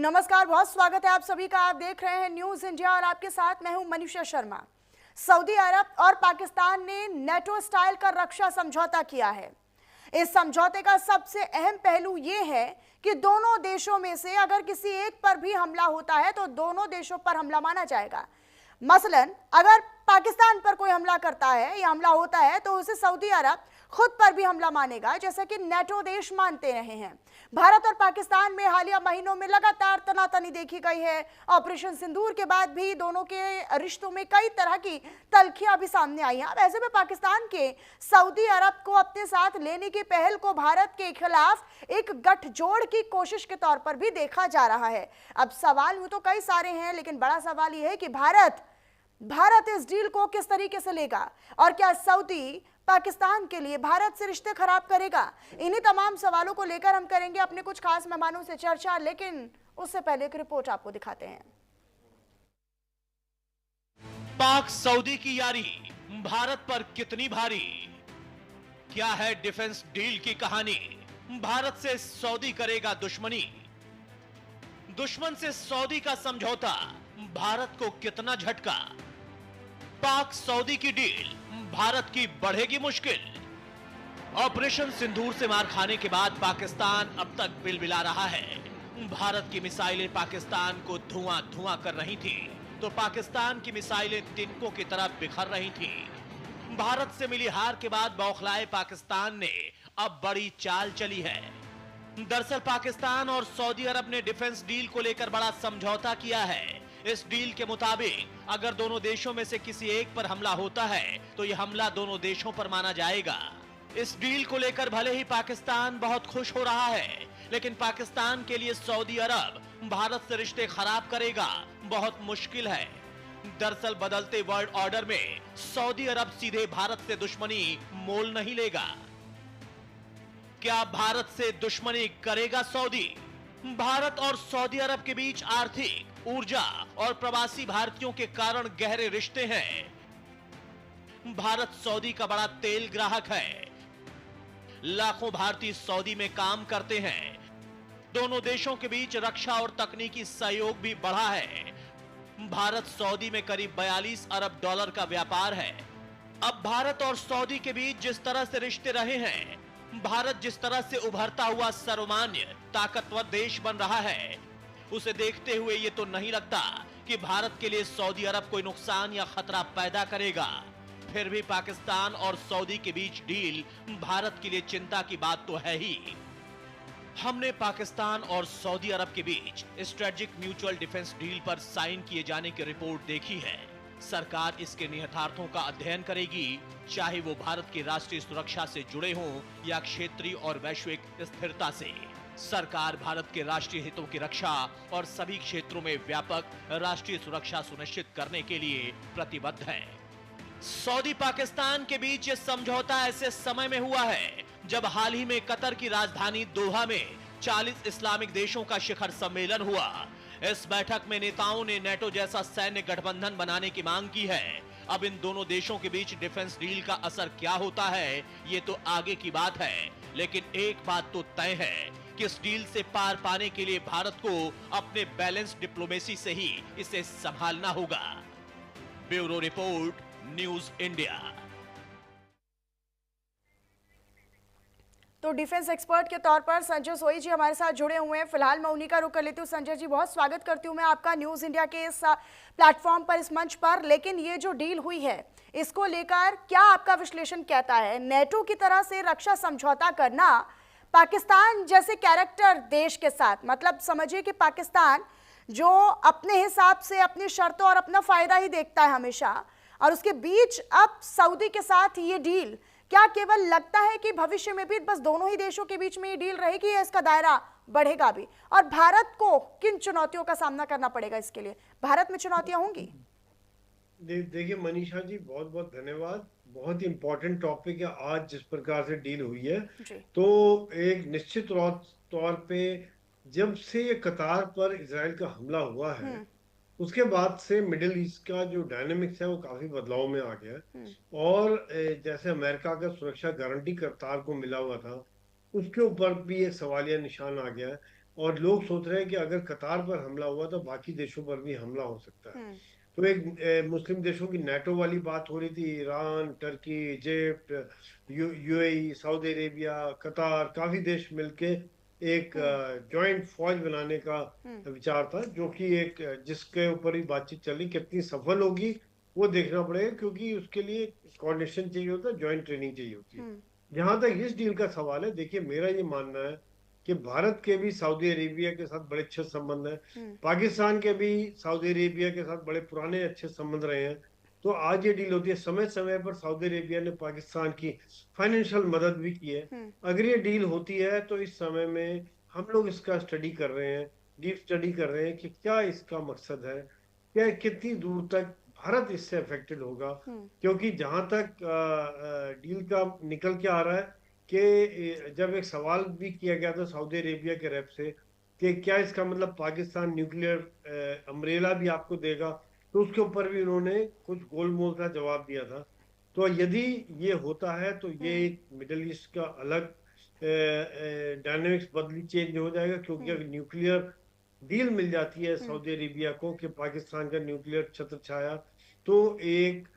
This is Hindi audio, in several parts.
नमस्कार, बहुत स्वागत है आप सभी का। आप देख रहे हैं न्यूज इंडिया और आपके साथ मैं हूं मनीषा शर्मा। सऊदी अरब और पाकिस्तान ने नेटो स्टाइल का रक्षा समझौता किया है। इस समझौते का सबसे अहम पहलू यह है कि दोनों देशों में से अगर किसी एक पर भी हमला होता है तो दोनों देशों पर हमला माना जाएगा। मसलन अगर पाकिस्तान पर कोई हमला करता है या हमला होता है तो उसे सऊदी अरब खुद पर भी हमला मानेगा, जैसा कि नेटो देश मानते रहे हैं। भारत और पाकिस्तान में हालिया महीनों में लगातार तनातनी देखी गई है। ऑपरेशन सिंदूर के बाद भी दोनों के रिश्तों में कई तरह की तल्खियां भी सामने आई हैं। अब ऐसे में पाकिस्तान के सऊदी अरब को अपने साथ लेने की पहल को भारत के खिलाफ एक गठजोड़ की कोशिश के तौर पर भी देखा जा रहा है। अब सवाल यूं तो कई सारे हैं, लेकिन बड़ा सवाल यह है कि भारत इस डील को किस तरीके से लेगा और क्या सऊदी पाकिस्तान के लिए भारत से रिश्ते खराब करेगा। इन्हीं तमाम सवालों को लेकर हम करेंगे अपने कुछ खास मेहमानों से चर्चा, लेकिन उससे पहले एक रिपोर्ट आपको दिखाते हैं। पाक सऊदी की यारी भारत पर कितनी भारी, क्या है डिफेंस डील की कहानी। भारत से सऊदी करेगा दुश्मनी, दुश्मन से सऊदी का समझौता भारत को कितना झटका। पाक सऊदी की डील भारत की बढ़ेगी मुश्किल। ऑपरेशन सिंदूर से मार खाने के बाद पाकिस्तान अब तक बिलबिला रहा है। भारत की मिसाइलें पाकिस्तान को धुआं धुआं कर रही थी तो पाकिस्तान की मिसाइलें तिनकों की तरह बिखर रही थी। भारत से मिली हार के बाद बौखलाए पाकिस्तान ने अब बड़ी चाल चली है। दरअसल पाकिस्तान और सऊदी अरब ने डिफेंस डील को लेकर बड़ा समझौता किया है। इस डील के मुताबिक अगर दोनों देशों में से किसी एक पर हमला होता है तो यह हमला दोनों देशों पर माना जाएगा। इस डील को लेकर भले ही पाकिस्तान बहुत खुश हो रहा है, लेकिन पाकिस्तान के लिए सऊदी अरब भारत से रिश्ते खराब करेगा बहुत मुश्किल है। दरअसल बदलते वर्ल्ड ऑर्डर में सऊदी अरब सीधे भारत से दुश्मनी मोल नहीं लेगा। क्या भारत से दुश्मनी करेगा सऊदी? भारत और सऊदी अरब के बीच आर्थिक, ऊर्जा और प्रवासी भारतीयों के कारण गहरे रिश्ते हैं। भारत सऊदी का बड़ा तेल ग्राहक है। लाखों भारतीय सऊदी में काम करते हैं। दोनों देशों के बीच रक्षा और तकनीकी सहयोग भी बढ़ा है। भारत सऊदी में करीब 42 अरब डॉलर का व्यापार है। अब भारत और सऊदी के बीच जिस तरह से रिश्ते रहे हैं, भारत जिस तरह से उभरता हुआ सर्वमान्य ताकतवर देश बन रहा है, उसे देखते हुए ये तो नहीं लगता कि भारत के लिए सऊदी अरब कोई नुकसान या खतरा पैदा करेगा। फिर भी पाकिस्तान और सऊदी के बीच डील भारत के लिए चिंता की बात तो है ही। हमने पाकिस्तान और सऊदी अरब के बीच स्ट्रेटेजिक म्यूचुअल डिफेंस डील पर साइन किए जाने की रिपोर्ट देखी है। सरकार इसके निहितार्थों का अध्ययन करेगी, चाहे वो भारत की राष्ट्रीय सुरक्षा से जुड़े हों या क्षेत्रीय और वैश्विक स्थिरता से। सरकार भारत के राष्ट्रीय हितों की रक्षा और सभी क्षेत्रों में व्यापक राष्ट्रीय सुरक्षा सुनिश्चित करने के लिए प्रतिबद्ध है। सऊदी पाकिस्तान के बीच ये समझौता ऐसे समय में हुआ है जब हाल ही में कतर की राजधानी दोहा में 40 इस्लामिक देशों का शिखर सम्मेलन हुआ। इस बैठक में नेताओं ने नेटो जैसा सैन्य गठबंधन बनाने की मांग की है। अब इन दोनों देशों के बीच डिफेंस डील का असर क्या होता है ये तो आगे की बात है, लेकिन एक बात तो तय है कि इस डील से पार पाने के लिए भारत को अपने बैलेंस डिप्लोमेसी से ही इसे संभालना होगा। Bureau report, news India. तो डिफेंस एक्सपर्ट के तौर पर संजय सोई जी हमारे साथ जुड़े हुए हैं। फिलहाल मैं उन्हीं का रुख कर लेती हूँ। संजय जी, बहुत स्वागत करती हूँ मैं आपका न्यूज इंडिया के इस प्लेटफॉर्म पर, इस मंच पर। लेकिन ये जो डील हुई है, इसको लेकर क्या आपका विश्लेषण कहता है? नेटो की तरह से रक्षा समझौता करना पाकिस्तान जैसे कैरेक्टर देश के साथ, मतलब समझिए कि पाकिस्तान जो अपने हिसाब से अपनी शर्तों और अपना फायदा ही देखता है हमेशा, और उसके बीच अब सऊदी के साथ ये डील, क्या केवल लगता है कि भविष्य में भी बस दोनों ही देशों के बीच में ये डील रहेगी या इसका दायरा बढ़ेगा भी? और भारत को किन चुनौतियों का सामना करना पड़ेगा इसके लिए? भारत में चुनौतियां होंगी? देखिए मनीषा जी, बहुत बहुत धन्यवाद। बहुत ही इम्पोर्टेंट टॉपिक है आज जिस प्रकार से डील हुई है। तो एक निश्चित तौर पे जब से ये कतार पर इजराइल का हमला हुआ है, उसके बाद से मिडिल ईस्ट का जो डायनेमिक्स है वो काफी बदलाव में आ गया है। और जैसे अमेरिका का सुरक्षा गारंटी कतार को मिला हुआ था, उसके ऊपर भी एक सवालिया निशान आ गया है। और लोग सोच रहे हैं कि अगर कतार पर हमला हुआ तो बाकी देशों पर भी हमला हो सकता है। तो एक मुस्लिम देशों की नेटो वाली बात हो रही थी, Iran, Turkey, Egypt, UAE, Saudi Arabia, कतार, काफी देश मिलके एक जॉइंट फौज बनाने का विचार था, जो कि एक जिसके ऊपर ही बातचीत चली। कितनी सफल होगी वो देखना पड़ेगा, क्योंकि उसके लिए कोऑर्डिनेशन चाहिए होता है, जॉइंट ट्रेनिंग चाहिए होती है। जहां तक इस डील का सवाल है, देखिए मेरा ये मानना है कि भारत के भी सऊदी अरेबिया के साथ बड़े अच्छे संबंध हैं, पाकिस्तान के भी सऊदी अरेबिया के साथ बड़े पुराने अच्छे संबंध रहे हैं। तो आज ये डील होती है, समय समय पर सऊदी अरेबिया ने पाकिस्तान की फाइनेंशियल मदद भी की है। अगर ये डील होती है तो इस समय में हम लोग इसका स्टडी कर रहे हैं, डीप स्टडी कर रहे हैं कि क्या इसका मकसद है, क्या कितनी दूर तक भारत इससे अफेक्टेड होगा। क्योंकि जहां तक डील का निकल के आ रहा है कि जब एक सवाल भी किया गया था सऊदी अरेबिया के रेप से कि क्या इसका मतलब पाकिस्तान न्यूक्लियर अम्ब्रेला भी आपको देगा, तो उसके ऊपर भी उन्होंने कुछ गोलमोल का जवाब दिया था। तो यदि ये होता है तो ये एक मिडल ईस्ट का अलग डायनेमिक्स बदली चेंज हो जाएगा, क्योंकि अगर न्यूक्लियर डील मिल जाती है सऊदी अरेबिया को कि पाकिस्तान का न्यूक्लियर छत्र छाया, तो एक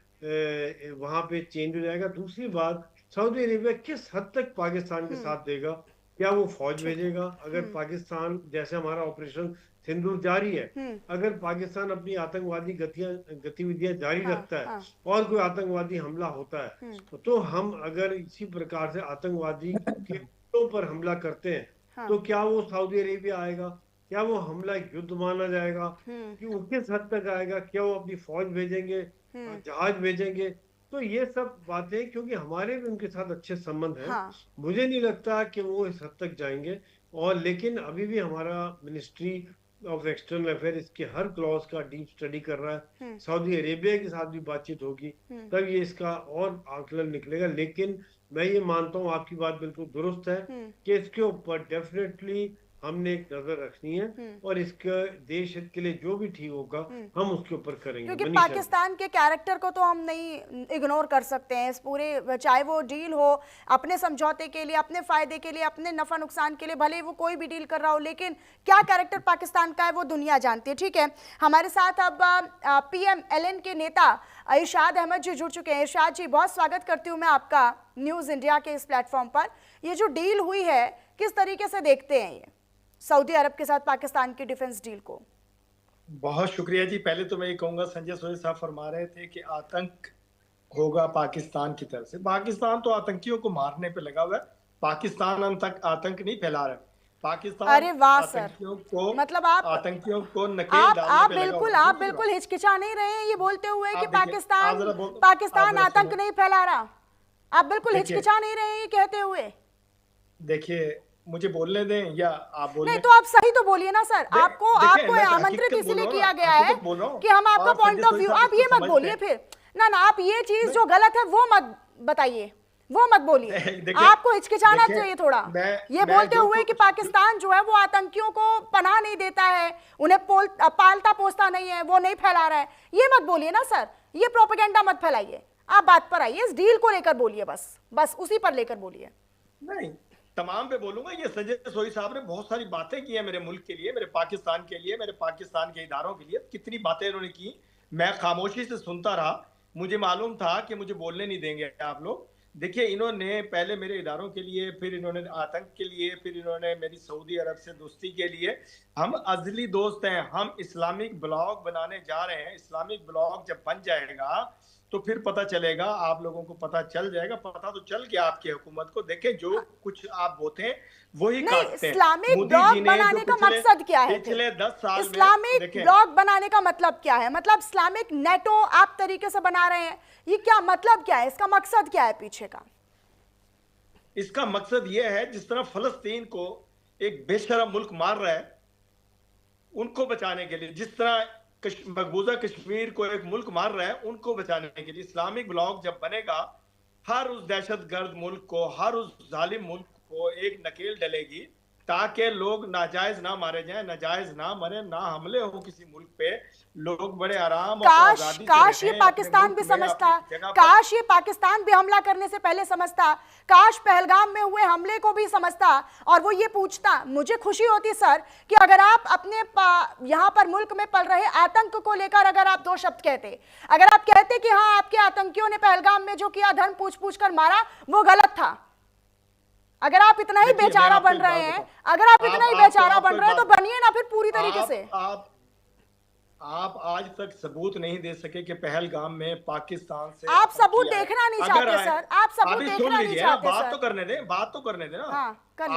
वहां पे चेंज हो जाएगा। दूसरी बात, सऊदी अरेबिया किस हद तक पाकिस्तान के साथ देगा, क्या वो फौज भेजेगा? अगर पाकिस्तान, जैसे हमारा ऑपरेशन सिंदूर जारी है, अगर पाकिस्तान अपनी आतंकवादी गतिविधियां जारी रखता है और कोई आतंकवादी हमला होता है, तो हम अगर इसी प्रकार से आतंकवादी के पर हमला करते हैं, तो क्या वो सऊदी अरेबिया आएगा? क्या वो हमला युद्ध माना जाएगा? कि वो किस हद तक आएगा? क्या वो अपनी फौज भेजेंगे, जहाज भेजेंगे? तो ये सब बातें, क्योंकि हमारे भी उनके साथ अच्छे संबंध हैं, मुझे नहीं लगता कि वो इस हद तक जाएंगे। और लेकिन अभी भी हमारा मिनिस्ट्री ऑफ एक्सटर्नल अफेयर इसके हर क्लॉज का डीप स्टडी कर रहा है। सऊदी अरेबिया के साथ भी बातचीत होगी, तब ये इसका और आकलन निकलेगा। लेकिन मैं ये मानता हूँ, आपकी बात बिल्कुल दुरुस्त है कि इसके ऊपर डेफिनेटली हमने एक नजर रखनी है, और इसके देश हित के लिए जो भी ठीक होगा हम उसके ऊपर करेंगे। क्योंकि पाकिस्तान के कैरेक्टर को तो हम नहीं इग्नोर कर सकते हैं इस पूरे, चाहे वो डील हो अपने समझौते के लिए, अपने फायदे के लिए, अपने नफा नुकसान के लिए, भले वो कोई भी डील कर रहा हो, लेकिन क्या कैरेक्टर पाकिस्तान का है वो दुनिया जानती है। ठीक है, हमारे साथ अब PMLN के नेता इरशाद अहमद जी जुड़ चुके हैं। इरशाद जी, बहुत स्वागत करती हूँ मैं आपका न्यूज़ इंडिया के इस प्लेटफॉर्म पर। ये जो डील हुई है, किस तरीके से देखते हैं ये सऊदी अरब के साथ पाकिस्तान की डिफेंस डील को? बहुत शुक्रिया जी। पहले तो मैं ये कहूंगा, संजय सोहेल साहब फरमा रहे थे कि आतंक होगा पाकिस्तान की तरफ से। पाकिस्तान तो आतंकियों को मारने पे लगा हुआ है, पाकिस्तान आतंक नहीं फैला रहा है। पाकिस्तान अरे वाह आतंकियों को, मतलब आतंकियों को नकेल डालने पे लगा हुआ है। आप बिल्कुल हिचकिचा नहीं रहे हैं ये बोलते हुए कि पाकिस्तान आतंक नहीं फैला रहा। आप बिल्कुल हिचकिचा नहीं रहे हैं ये कहते हुए। देखिए, मुझे बोलने दें या आप बोलने? नहीं तो आप सही तो बोलिए ना सर। आपको आमंत्रित इसलिए किया गया है कि हम आपका पॉइंट ऑफ व्यू, आप ये मत बोलिए फिर ना आप ये चीज जो गलत है वो मत बताइए, वो मत बोलिए। आपको हिचकिचाना चाहिए थोड़ा ये बोलते हुए कि पाकिस्तान जो है वो आतंकियों को पनाह नहीं देता है, उन्हें पालता पोसता नहीं है, वो नहीं फैला रहा है। ये मत बोलिए ना सर, ये प्रोपेगेंडा मत फैलाइए। आप बात पर आइए, इस डील को लेकर बोलिए, बस उसी पर लेकर बोलिए। नहीं, तमाम पे बोलूंगा। ये संजय सोहेल साहब ने बहुत सारी बातें की है मेरे मुल्क के लिए, मेरे पाकिस्तान के लिए, मेरे पाकिस्तान के इदारों के लिए। कितनी बातें इन्होंने की, मैं खामोशी से सुनता रहा। मुझे मालूम था कि मुझे बोलने नहीं देंगे आप लोग। देखिए, इन्होंने पहले मेरे इदारों के लिए, फिर इन्होंने आतंक के लिए, फिर इन्होंने मेरी सऊदी अरब से दोस्ती के लिए। हम अजली दोस्त हैं। हम इस्लामिक ब्लॉग बनाने जा रहे हैं। इस्लामिक ब्लॉग जब बन जाएगा तो फिर पता चलेगा, आप लोगों को पता चल जाएगा। पता तो चल गया आपकी हुकूमत को। देखें, जो कुछ आप बोते हैं वही काटते हैं। इस्लामिक ब्लॉग बनाने का मकसद क्या है? पिछले 10 साल में इस्लामिक ब्लॉग बनाने का मतलब क्या है? मतलब इस्लामिक नेटो आप तरीके से बना रहे हैं, ये क्या मतलब क्या है? इसका मकसद क्या है पीछे का? इसका मकसद ये है, जिस तरह फलस्तीन को एक बेशरम मुल्क मार रहा है, उनको बचाने के लिए, जिस तरह मकबूजा कश्मीर को एक मुल्क मार रहा है, उनको बचाने के लिए इस्लामिक ब्लॉक जब बनेगा, हर उस दहशतगर्द मुल्क को, हर उस जालिम मुल्क को एक नकेल डलेगी ताकि लोग नाजायज ना मारे जाएं, नाजायज ना मरे, ना हमले हो किसी मुल्क पे, लोग बड़े आराम और काश आजादी से काश ये रहें अपने पाकिस्तान मुल्क भी में, समझता, अपनी जगह पर। काश ये पाकिस्तान भी हमला करने से पहले समझता, काश पहलगाम में हुए हमले को भी समझता और वो ये पूछता। मुझे खुशी होती सर कि अगर आप अपने यहाँ पर मुल्क में पल रहे आतंक को लेकर अगर आप दो शब्द कहते, अगर आप कहते कि हाँ आपके आतंकियों ने पहलगाम में जो किया धर्म पूछ पूछ कर मारा वो गलत था। अगर आप इतना ही बेचारा बन रहे हैं, अगर आप इतना ही बेचारा बन रहे हैं तो बनिए ना फिर पूरी तरीके से। आप आज तक सबूत नहीं दे सके कि पहलगाम में पाकिस्तान से आप सबूत देखना नहीं चाहते सर, आप सबूत देखना नहीं चाहते बात सर। तो करने दें, बात तो करने दें ना। हाँ,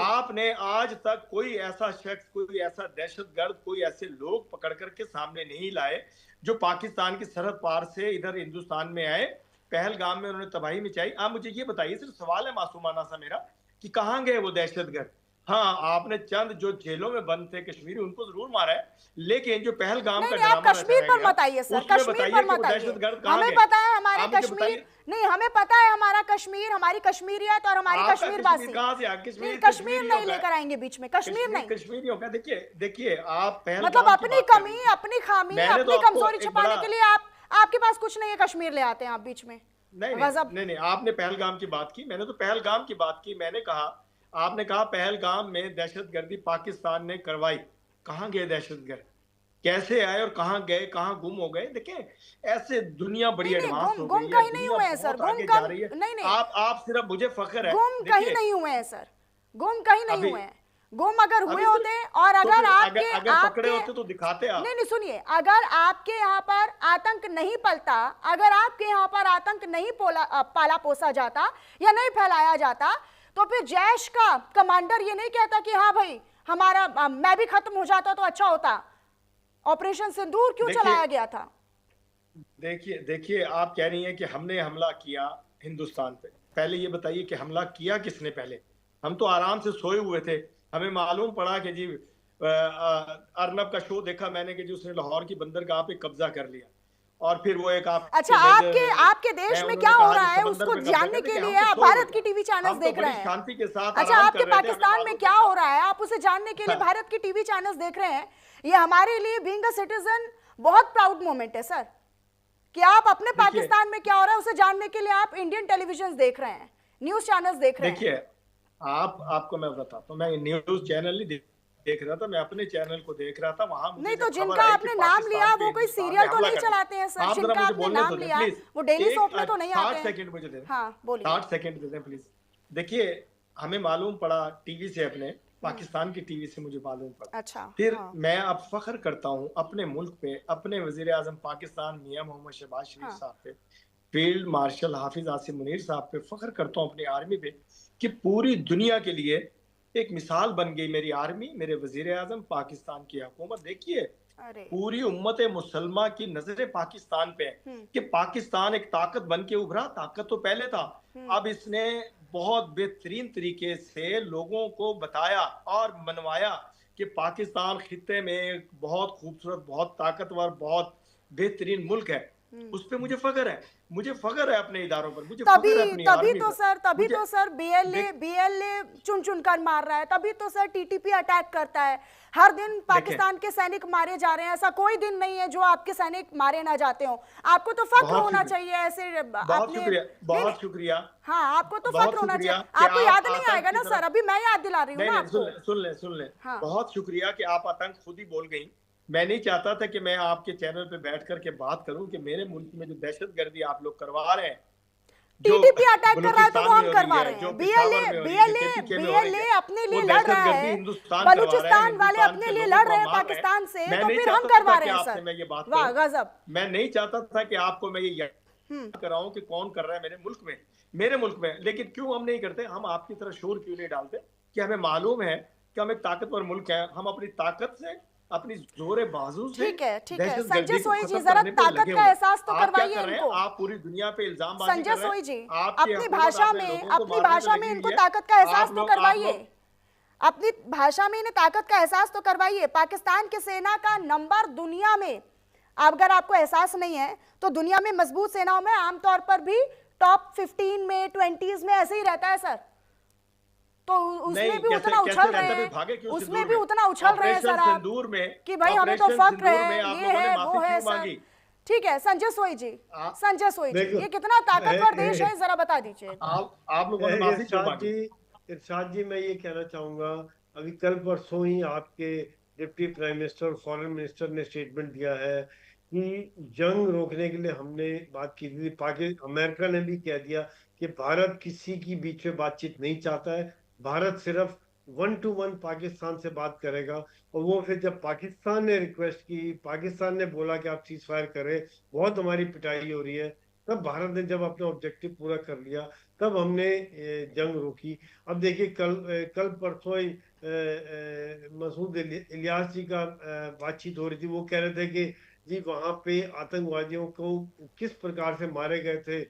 आपने आज तक कोई ऐसा शख्स, कोई ऐसा दहशतगर्द, कोई ऐसे लोग पकड़ करके सामने नहीं लाए जो पाकिस्तान की सरहद पार से इधर हिंदुस्तान में आए, पहलगाम में उन्होंने तबाही मचाई। आप मुझे ये बताइए, सिर्फ सवाल है मासूमाना सा मेरा, कि कहां गए वो दहशतगर्द? हाँ, आपने चंद जो जेलों में बंद थे कश्मीरी उनको जरूर मारा है, लेकिन जो पहलगाम का नहीं, आप कश्मीर पर मत आइए सर, कश्मीर पर मत आइए। हमें पता है हमारे कश्मीर, नहीं हमें पता है हमारा कश्मीर, हमारी कश्मीरियत और हमारे कश्मीरवासी। कश्मीर नहीं लेकर आएंगे बीच में, कश्मीर नहीं। कश्मीरियों का देखिए आप मतलब अपनी कमी, अपनी खामी, अपनी कमजोरी छुपाने के लिए आपके पास कुछ नहीं है, कश्मीर ले आते हैं आप बीच में। नहीं, आपने पहलगाम की बात की, मैंने तो पहलगाम की बात की। मैंने कहा, आपने कहा पहलगाम में दहशतगर्दी पाकिस्तान ने करवाई। कहां गए दहशतगर्द? कैसे आए और कहां गए, कहां गुम हो गए? देखें, ऐसे दुनिया बड़ी एडवांस हो गई है, गुम कहीं नहीं हुए हैं सर, गुम जा रही है। नहीं, आप सिर्फ, मुझे फख्र है, गुम कहीं नहीं हुए हैं सर, गुम कहीं नहीं हुए हैं। गुम अगर हुए होते और अगर आपके पकड़े होते तो दिखाते आप। नहीं सुनिए, अगर आपके यहाँ पर आतंक नहीं पलता, अगर आपके यहाँ पर आतंक नहीं पाला पोसा जाता या नहीं फैलाया जाता, तो फिर जैश का कमांडर ये नहीं कहता कि हाँ भाई हमारा मैं भी खत्म हो जाता तो अच्छा होता। ऑपरेशन सिंदूर क्यों चलाया गया था? देखिए आप कह रही हैं कि हमने हमला किया हिंदुस्तान पे। पहले ये बताइए कि हमला किया किसने? पहले हम तो आराम से सोए हुए थे, हमें मालूम पड़ा कि जी अर्नब का शो देखा मैंने कि जी उसने लाहौर की बंदरगाह पे कब्जा कर लिया, और फिर वो एक अच्छा आपके देश में क्या हो रहा है उसको जानने के लिए आप भारत की टीवी चैनल्स देख रहे हैं। शांति के साथ अच्छा, आपके पाकिस्तान में क्या हो रहा है आप उसे जानने के लिए भारत की टीवी चैनल्स देख रहे हैं। ये हमारे लिए बीइंग अ सिटीजन बहुत प्राउड मोमेंट है सर, कि आप अपने पाकिस्तान में क्या हो रहा है उसे जानने के लिए आप इंडियन टेलीविजन देख रहे हैं, न्यूज चैनल्स देख रहे हैं। देखिए आपको मैं बताता हूँ, मैं न्यूज चैनल नहीं देख रहा था, मैं अपने चैनल को देख रहा था। वहां नहीं तो जिनका आपने नाम लिया वो कोई सीरियल तो नहीं चलाते हैं सर, जिनका आपने नाम लिया वो डेली सोप में तो नहीं आते हैं। 60 सेकंड मुझे दे। हाँ बोलिए। 60 सेकंड दे दें प्लीज। देखिए हमें मालूम पड़ा टीवी से, अपने पाकिस्तान की टीवी से मुझे मालूम पड़ा। अच्छा, फिर मैं अब फख्र करता हूँ अपने मुल्क पे, अपने वजीर आजम पाकिस्तान मियां मोहम्मद शहबाज शरीफ साहब पे, फील्ड मार्शल हाफिज आसिम मुनीर साहब पे फख्र करता हूँ, अपनी आर्मी पे, कि पूरी दुनिया के लिए एक मिसाल बन गई मेरी आर्मी, मेरे वजीर आजम, पाकिस्तान की हुकूमत। देखिए पूरी उम्मत मुसलमा की नजरें पाकिस्तान पे है कि पाकिस्तान एक ताकत बन के उभरा। ताकत तो पहले था, अब इसने बहुत बेहतरीन तरीके से लोगों को बताया और मनवाया कि पाकिस्तान खित्ते में एक बहुत खूबसूरत, बहुत ताकतवर, बहुत बेहतरीन मुल्क है। उस पे मुझे फख्र है, मुझे फख्र है अपने इदारों पर, मुझे तभी तो सर बीएलए चुन चुन कर मार रहा है, तभी तो सर टीटीपी अटैक करता है। हर दिन पाकिस्तान के सैनिक मारे जा रहे हैं, ऐसा कोई दिन नहीं है जो आपके सैनिक मारे ना जाते हो। आपको तो फख्र होना चाहिए ऐसे। बहुत शुक्रिया। हाँ, आपको तो फख्र होना चाहिए। आपको याद नहीं आएगा ना सर, अभी मैं याद दिला रही हूँ ना आपको। सुन ले। बहुत शुक्रिया कि आप आतंक खुद ही बोल गई। मैं नहीं चाहता था कि मैं आपके चैनल पे बैठ करके बात करूं कि मेरे मुल्क में जो दहशतगर्दी आप लोग करवा रहे हैं, टीटीपी अटैक कर रहा है तो वो हम करवा रहे हैं। बीएलए अपने लिए लड़ रहा है, बलूचिस्तान वाले अपने लिए लड़ रहे हैं पाकिस्तान से, तो फिर हम करवा रहे हैं सर। मैं ये बात वाह गजब। मैं नहीं चाहता था कि आपको मैं ये कराऊं कि कौन कर रहा है मेरे मुल्क में, लेकिन क्यों हम नहीं करते? हम आपकी तरह शोर क्यों नहीं डालते कि हमें मालूम है कि हम एक ताकतवर मुल्क है, हम अपनी ताकत से, अपनी जोरे बाजू से। ठीक है संजय सोई जी, जरा ताकत का एहसास तो करवाइए इनको। आप पूरी दुनिया पे इल्जामबाजी संजय सोई जी, अपनी भाषा में इनको ताकत का एहसास तो करवाइए, अपनी भाषा में इन्हें ताकत का एहसास तो करवाइए। पाकिस्तान की सेना का नंबर दुनिया में, अगर आपको एहसास नहीं है तो दुनिया में मजबूत सेनाओं में आमतौर पर भी टॉप 15 में, 20s में ऐसे ही रहता है सर। तो उसमें नहीं, भी कैसे उतना कैसे उछल रहता रहे है? हैं, भागे क्यों उसमें सिंदूर भी में? उतना उछल रहे हैं सर ऑपरेशन आप सिंदूर में, कि भाई हमें तो ऑपरेशन फक्र सिंदूर में है, आप ये लोगों ने है, वो माफी है क्यों सर। मांगी? ठीक है, संजय सोई जी, आ- संजय सोई जी, देखो ये कितना ताकतवर देश है, जरा बता दीजिए। आप लोगों ने माफी क्यों मांगी? इरशाद जी, मैं ये कहना चाहूंगा, अभी कल परसों ही आपके डिप्टी प्राइम मिनिस्टर और फॉरेन मिनिस्टर ने स्टेटमेंट दिया है कि जंग रोकने के लिए हमने बात की थी। अमेरिका ने भी कह दिया कि भारत किसी की बीच में बातचीत नहीं चाहता है, भारत सिर्फ 1 to 1 पाकिस्तान से बात करेगा। और वो फिर जब पाकिस्तान ने रिक्वेस्ट की, पाकिस्तान ने बोला कि आप सीज फायर करें, बहुत हमारी पिटाई हो रही है, तब भारत ने जब अपना ऑब्जेक्टिव पूरा कर लिया, तब हमने जंग रोकी। अब देखिए कल परसों ही मसूद इलियास जी का बातचीत हो रही थी, वो कह रहे थे कि जी वहां पे आतंकवादियों को किस प्रकार से मारे गए थे,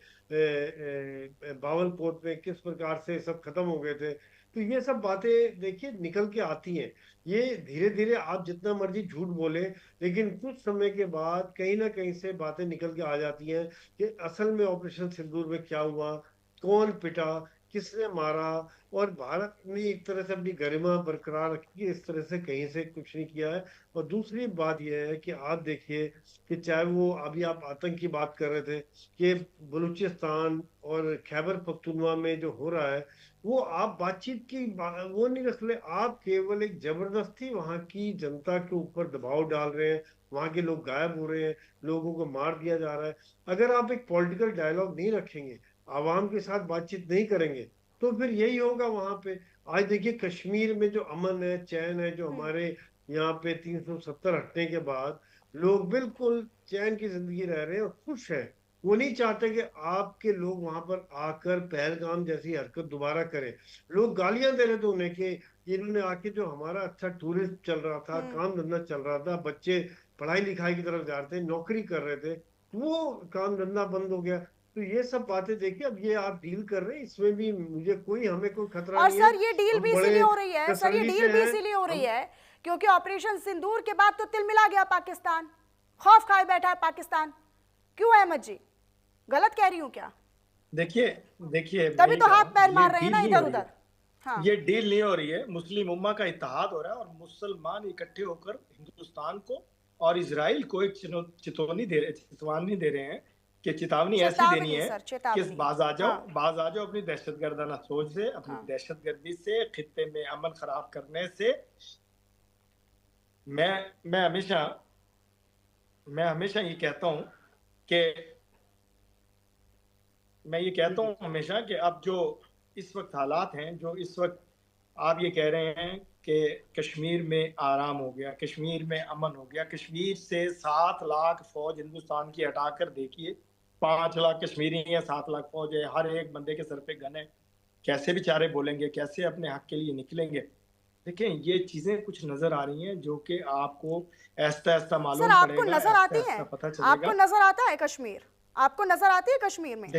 बावलकोट में किस प्रकार से सब खत्म हो गए थे। तो ये सब बातें देखिए निकल के आती हैं। ये धीरे धीरे आप जितना मर्जी झूठ बोले, लेकिन कुछ समय के बाद कहीं ना कहीं से बातें निकल के आ जाती हैं कि असल में ऑपरेशन सिंदूर में क्या हुआ, कौन पिटा, किसने मारा। और भारत ने एक तरह से अपनी गरिमा बरकरार रखी है, इस तरह से कहीं से कुछ नहीं किया है। और दूसरी बात यह है कि आप देखिए कि चाहे वो अभी आप आतंक की बात कर रहे थे कि बलूचिस्तान और खैबर पख्तूनवा में जो हो रहा है, वो आप बातचीत की वो नहीं रख ले, आप केवल एक जबरदस्ती वहां की जनता के ऊपर दबाव डाल रहे हैं। वहां के लोग गायब हो रहे हैं, लोगों को मार दिया जा रहा है। अगर आप एक पॉलिटिकल डायलॉग नहीं रखेंगे, आवाम के साथ बातचीत नहीं करेंगे, तो फिर यही होगा वहां पे। आज देखिए कश्मीर में जो अमन है, चैन है, जो हमारे यहाँ पे 370 हटने के बाद लोग बिल्कुल चैन की जिंदगी रह रहे हैं और खुश हैं। वो नहीं चाहते कि आपके लोग वहां पर आकर पहलगाम जैसी हरकत दोबारा करें। लोग गालियां दे रहे थे उन्हें कि इन्होंने आके जो हमारा अच्छा टूरिस्ट चल रहा था, काम धंधा चल रहा था, बच्चे पढ़ाई लिखाई की तरफ जा रहे थे, नौकरी कर रहे थे, वो काम धंधा बंद हो गया। तो ये सब बातें देखिए, अब ये आप डील कर रहे हैं, इसमें भी मुझे हमें कोई खतरा और नहीं है। सर ये डील हम भी बड़े इसीलिए हो रही है, सर ये तसल्ली डील से भी हैं। इसीलिए हो रही हम है क्योंकि ऑपरेशन सिंदूर के बाद तो तिलमिला गया पाकिस्तान, खौफ खाए बैठा है पाकिस्तान। क्यों अहमद जी, गलत कह रही हूं क्या? देखिए देखिए, तभी तो हाथ पैर ये मार रहे हैं डील ना नहीं इधर हो रही उधर। है। हाँ, ये डील नहीं हो रही है, मुस्लिम उम्मा का इत्तेहाद हो रहा है और मुसलमान इकट्ठे होकर हिंदुस्तान को और इजराइल को एक चेतावनी दे रहे हैं कि चेतावनी ऐसी देनी चेतावनी है सर, कि चेतावनी। हाँ, बाज आ जाओ अपनी दहशतगर्दाना सोच से, अपनी हाँ। दहशतगर्दी से, खित्ते में अमन खराब करने से। मैं हमेशा ये कहता हूं कि मैं ये कहता हूं हमेशा कि अब जो इस वक्त हालात हैं, जो इस वक्त आप ये कह रहे हैं कि कश्मीर में आराम हो गया, कश्मीर में अमन हो गया, कश्मीर से 7 लाख फौज हिंदुस्तान की हटाकर देखिए 5 लाख कश्मीरी हैं, 7 लाख फौज है, हर एक बंदे के सर पे गन है। कैसे बेचारे बोलेंगे, कैसे अपने हक के लिए निकलेंगे? देखें, ये चीजें कुछ नजर आ रही हैं जो कि आपको ऐसा ऐसा सर मालूम आपको पड़ेगा, नजर ऐसा आती है, ऐसा पता आपको चलेगा। नजर आता है कश्मीर, आपको नजर आती है कश्मीर में?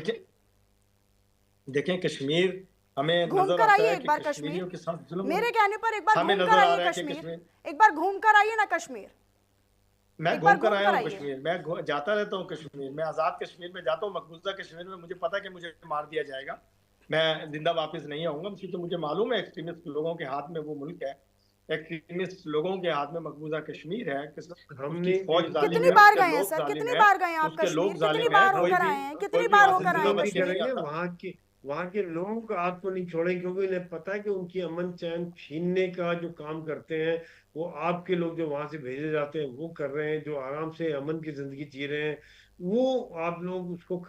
देखें कश्मीर हमें घूम नजर कर आता आइए है एक कि बार कश्मीरियों कश्मीर, के साथ जुल्म हो मेरे रहा है। कहने पर एक बार हमें घूम नजर कर आ आइए रहा है कि कश्मीर, एक बार घूम कर आइए ना कश्मीर, मैं एक बार घूम कर घूम आया कर हूँ आइए। कश्मीर, मैं जाता रहता हूँ कश्मीर, मैं आजाद कश्मीर में जाता हूँ, मकबूजा कश्मीर में मुझे पता है कि मुझे मार दिया जाएगा, मैं जिंदा वापस नहीं आऊंगा, क्योंकि मुझे मालूम है एक्सट्रीमिस्ट लोगों के हाथ में वो मुल्क है, एक्सट्रीमिस्ट लोगों के हाथ में मकबूजा कश्मीर है, उसकी हमने फौज जालिम कितनी है, बार उसके गए हैं लोग सर, जालिम कितनी है, बार गए हैं आप उसके कश्मीर, लोग कितनी जालिम है। बार होकर आए हैं, कितनी बार होकर आए हैं नहीं कश्मीर? करेंगे, वहां के लोगों का हाथ तो नहीं छोड़ेंगे, क्योंकि उन्हें पता है कि उनकी अमन चैन छीनने का जो काम करते हैं वो आपके लोग जो वहां से भेजे जाते हैं वो कर रहे हैं, जो आराम से अमन की जिंदगी जी रहे हैं। वो आप लोग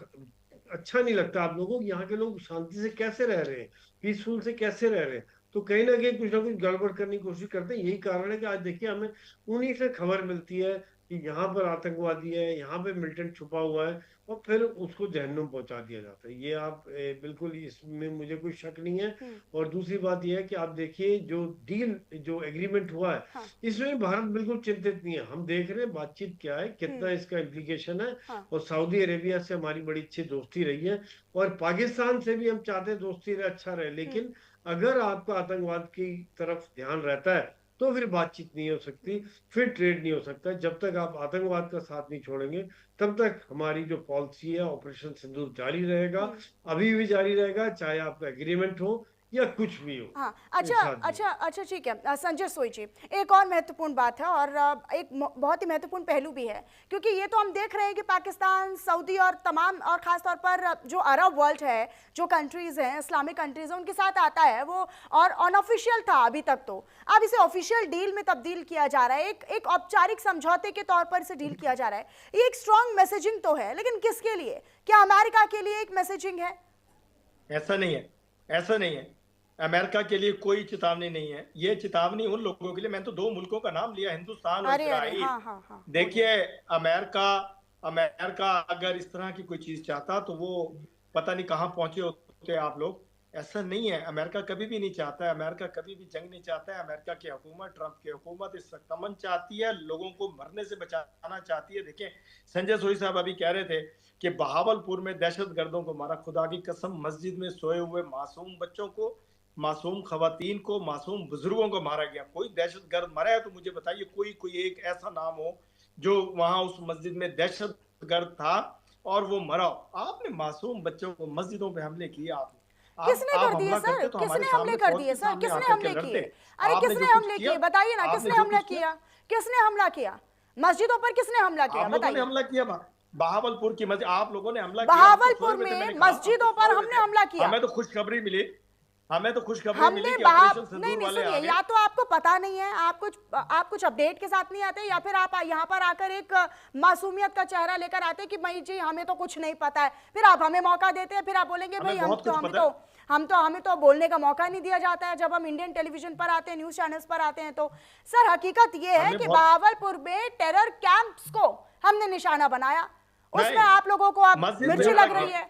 अच्छा नहीं लगता आप लोगों को, यहाँ के लोग शांति से कैसे रह रहे हैं, पीसफुल से कैसे रह रहे हैं। तो कहीं ना कहीं कुछ ना कुछ गड़बड़ करने की कोशिश करते हैं। यही कारण है कि आज देखिए हमें उन्हीं से खबर मिलती है कि यहाँ पर आतंकवादी है, यहाँ पे मिलिटेंट छुपा हुआ है, और फिर उसको जहन्नुम पहुंचा दिया जाता है। ये आप बिल्कुल, इसमें मुझे कोई शक नहीं है। और दूसरी बात यह है कि आप देखिए जो डील, जो एग्रीमेंट हुआ है, हाँ, इसमें भारत बिल्कुल चिंतित नहीं है। हम देख रहे हैं बातचीत क्या है, कितना इसका इम्प्लीकेशन है। हाँ, और सऊदी अरेबिया से हमारी बड़ी अच्छी दोस्ती रही है, और पाकिस्तान से भी हम चाहते हैं दोस्ती रहे, अच्छा रहे। लेकिन अगर आपका आतंकवाद की तरफ ध्यान रहता है तो फिर बातचीत नहीं हो सकती, फिर ट्रेड नहीं हो सकता। जब तक आप आतंकवाद का साथ नहीं छोड़ेंगे, तब तक हमारी जो पॉलिसी है ऑपरेशन सिंदूर जारी रहेगा, अभी भी जारी रहेगा, चाहे आपका एग्रीमेंट हो या कुछ भी हो। हाँ, मेरे साथ भी। अच्छा ठीक है। संजय सोई जी, एक और महत्वपूर्ण बात है और एक बहुत ही महत्वपूर्ण पहलू भी है, क्योंकि ये तो हम देख रहे हैं कि पाकिस्तान, सऊदी और तमाम और ख़ास तौर पर जो अरब वर्ल्ड है, जो कंट्रीज़ हैं, इस्लामिक कंट्रीज़ हैं, उनके साथ आता है वो, और अनऑफिशियल था अभी तक तो। अब इसे ऑफिशियल डील में तब्दील किया जा रहा है, एक औपचारिक समझौते के तौर पर इसे डील किया जा रहा है। ये एक स्ट्रॉन्ग मैसेजिंग तो है, लेकिन किसके लिए? क्या अमेरिका के लिए एक मैसेजिंग है? ऐसा नहीं है, ऐसा नहीं है। अमेरिका के लिए कोई चेतावनी नहीं है। ये चेतावनी उन लोगों के लिए, मैंने तो 2 मुल्कों का नाम लिया, हिंदुस्तान और अरे इजराइल। हाँ हाँ हाँ, देखिए, अमेरिका अमेरिका अगर इस तरह की कोई चीज चाहता तो वो पता नहीं कहां पहुंचे होते आप लोग। ऐसा नहीं है, अमेरिका कभी भी नहीं चाहता है, अमेरिका कभी भी जंग नहीं चाहता है। अमेरिका की हुकूमत, ट्रंप की हुकूमत इस वक्त अमन चाहती है, लोगों को मरने से बचाना चाहती है। देखें, संजय सोई साहब अभी कह रहे थे कि बहावलपुर में दहशतगर्दों को मारा। खुदा की कसम, मस्जिद में सोए हुए मासूम बच्चों को, मासूम खवातीन को, मासूम बुजुर्गों को मारा गया। कोई दहशतगर्द मरा है तो मुझे बताइए, कोई एक ऐसा नाम हो जो वहां उस मस्जिद में दहशतगर्द था और वो मरा। आपने मासूम बच्चों को, मस्जिदों पे हमले किए। किसने आप कर दिए हमला सर? करते तो हमारे किसने हमले सामने कर फौज दिए के सर? सामने किसने आकर के हमले लड़ते। किए? अरे आपने किसने जो कुछ हमले किया, किए? बताइए ना, आपने किसने जो हमला कुछ किया, किया? किसने हमला किया? मस्जिदों पर किसने हमला किया? आप लोगों ने बताइए। हमला किया। बहावलपुर की मस्जिद आप लोगों ने हमला किया। हम तो सोए बहावलपुर हुए थे, में मैंने कहा हम तो मस्जिदों पर सोए हुए हमने थे। हमला किया। हमें तो खुशखबरी मिली हमने कि बहा ऑपरेशन नहीं सिंदूर नहीं वाले आ सुनिए, गए। या तो आपको पता नहीं है, आप कुछ अपडेट के साथ नहीं आते, या फिर आप यहाँ पर आकर एक मासूमियत का चेहरा लेकर आते कि भाई जी हमें तो कुछ नहीं पता है, फिर आप हमें मौका देते हैं, फिर आप बोलेंगे भाई हमें बहुत कुछ पता है। हमें तो बोलने का मौका नहीं दिया जाता है जब हम इंडियन टेलीविजन पर आते हैं, न्यूज चैनल्स पर आते हैं। तो सर, हकीकत ये है कि बहावलपुर में टेरर कैंप्स को हमने निशाना बनाया, उसमें आप लोगों को अब मिर्ची लग रही है।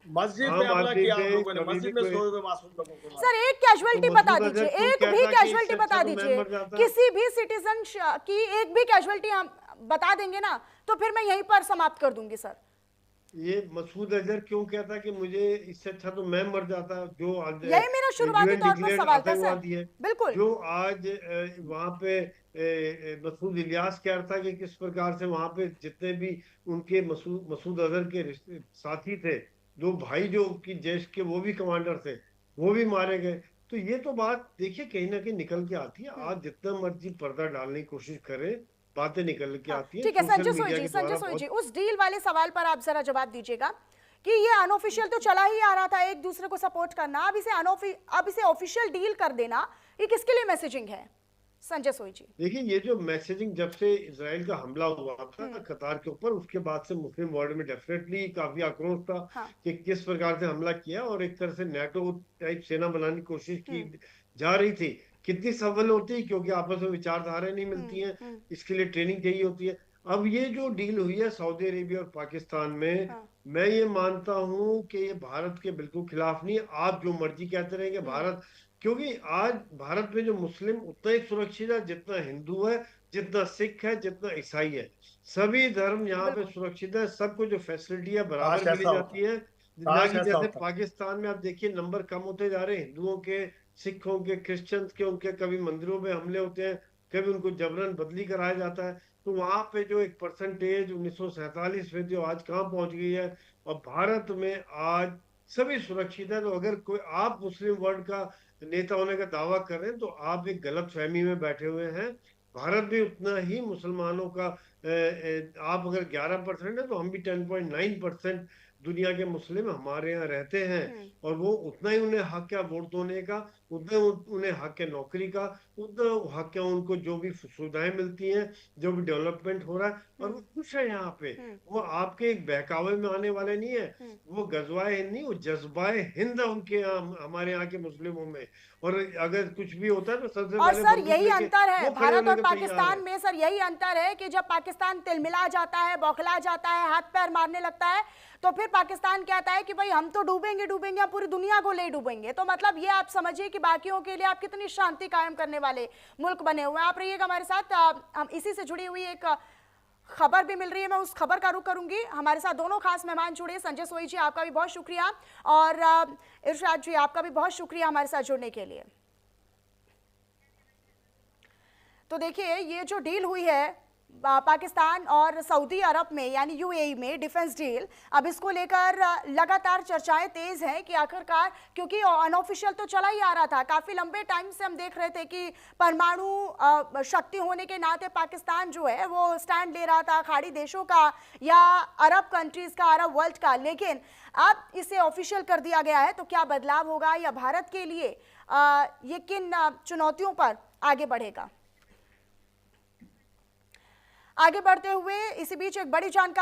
मस्जिद पे हमला किया आप लोगों ने, मस्जिद में सोए हुए मासूम लोगों को मारा। सर, एक कैजुअलिटी बता दीजिए, एक भी कैजुअलिटी बता दीजिए, किसी भी सिटीजन की एक भी कैजुअलिटी हम बता देंगे ना, तो फिर मैं यहीं पर समाप्त कर दूंगी। सर, ये मसूद अजहर क्यों कहता कि मुझे इससे अच्छा तो मैं मर जाता, जो यही मेरा शुरुआती तौर पर सवाल था सर। बिल्कुल, जो आज वहां पे मसूद इलियास कह रहा था कि किस प्रकार से वहां पे जितने भी उनके मसूद अजहर के साथी थे, 2 भाई जो कि जैश के वो भी कमांडर थे, वो भी मारे गए। तो ये तो बात देखिए कहीं ना कहीं निकल के आती है। आज जितना मर्जी पर्दा डालने की कोशिश करे, बातें निकल के आती है। ठीक है संजय सोई जी, उस डील वाले सवाल पर आप जरा जवाब दीजिएगा कि ये अनऑफिशियल तो चला ही आ रहा था, एक दूसरे को सपोर्ट करना, अब इसे ऑफिशियल डील कर देना, ये किसके लिए मैसेजिंग है? संजय सोई जी, देखिए, ये जो मैसेजिंग जब से इजराइल का हमला हुआ था कतार के ऊपर, उसके बाद से मुस्लिम वर्ल्ड में डेफिनेटली काफी आक्रोश था। हाँ। कि किस प्रकार से हमला किया और एक तरह से नेटो टाइप सेना बनाने की कोशिश की जा रही थी। कितनी सफल होती है, क्योंकि आपस में विचारधाराएं नहीं मिलती हैं, इसके लिए ट्रेनिंग चाहिए होती है। अब ये जो डील हुई है सऊदी अरेबिया और पाकिस्तान में, हाँ। मैं ये मानता हूँ कि ये भारत के बिल्कुल खिलाफ नहीं। आप जो मर्जी कहते रहेंगे भारत, क्योंकि आज भारत में जो मुस्लिम उतना ही सुरक्षित है जितना हिंदू है, जितना सिख है, जितना ईसाई है। सभी धर्म यहाँ पे सुरक्षित है, सबको जो फैसिलिटी है बराबर मिली जाती है। ना कि जैसे पाकिस्तान में आप देखिए नंबर कम होते जा रहे हैं, हिंदुओं के, सिखों के, क्रिश्चियंस के, उनके कभी मंदिरों में हमले होते हैं, कभी उनको जबरन बदली कराया जाता है। तो वहां पे जो एक परसेंटेज 1947 में जो आज कहाँ पहुंच गई है, और भारत में आज सभी सुरक्षित है। तो अगर कोई आप मुस्लिम वर्ल्ड का नेता होने का दावा कर रहे हैं तो आप एक गलत फहमी में बैठे हुए हैं। भारत भी उतना ही मुसलमानों का, आप अगर 11% है तो हम भी 10.9% दुनिया के मुस्लिम हमारे यहाँ रहते हैं, और वो उतना ही उन्हें हक है वोट देने का, उतना उन्हें हक है नौकरी का, उतना हक है उनको जो भी सुविधाएं मिलती हैं, जो भी डेवलपमेंट हो रहा है, और वो खुश है यहाँ पे। वो आपके एक बहकावे में आने वाले नहीं है। वो गजवाए हिंद नहीं, वो जज्बाए हिंद है उनके यहाँ, हमारे यहाँ के मुस्लिमों में। और अगर कुछ भी होता है तो सबसे और सर यही अंतर है भारत और पाकिस्तान में। सर यही अंतर है कि जब पाकिस्तान तिलमिला जाता है, बौखला जाता है, हाथ पैर मारने लगता है, तो फिर पाकिस्तान कहता है कि भाई हम तो डूबेंगे, हम पूरी दुनिया को ले डूबेंगे। तो मतलब ये आप समझिए कि बाकियों के लिए आप कितनी शांति कायम करने वाले मुल्क बने हुए हैं। आप रहिएगा हमारे साथ, हम इसी से जुड़ी हुई एक खबर भी मिल रही है, मैं उस खबर का रुख करूंगी। हमारे साथ दोनों खास मेहमान जुड़े। संजय सोई जी, आपका भी बहुत शुक्रिया, और इरशाद जी, आपका भी बहुत शुक्रिया हमारे साथ जुड़ने के लिए। तो देखिए, ये जो डील हुई है पाकिस्तान और सऊदी अरब में यानी यूएई में डिफेंस डील, अब इसको लेकर लगातार चर्चाएं तेज हैं कि आखिरकार, क्योंकि अनऑफिशियल तो चला ही आ रहा था, काफी लंबे टाइम से हम देख रहे थे कि परमाणु शक्ति होने के नाते पाकिस्तान जो है वो स्टैंड ले रहा था खाड़ी देशों का या अरब कंट्रीज का, अरब वर्ल्ड का, लेकिन अब इसे ऑफिशियल कर दिया गया है। तो क्या बदलाव होगा या भारत के लिए ये किन चुनौतियों पर आगे बढ़ेगा? आगे बढ़ते हुए इसी बीच एक बड़ी जानकारी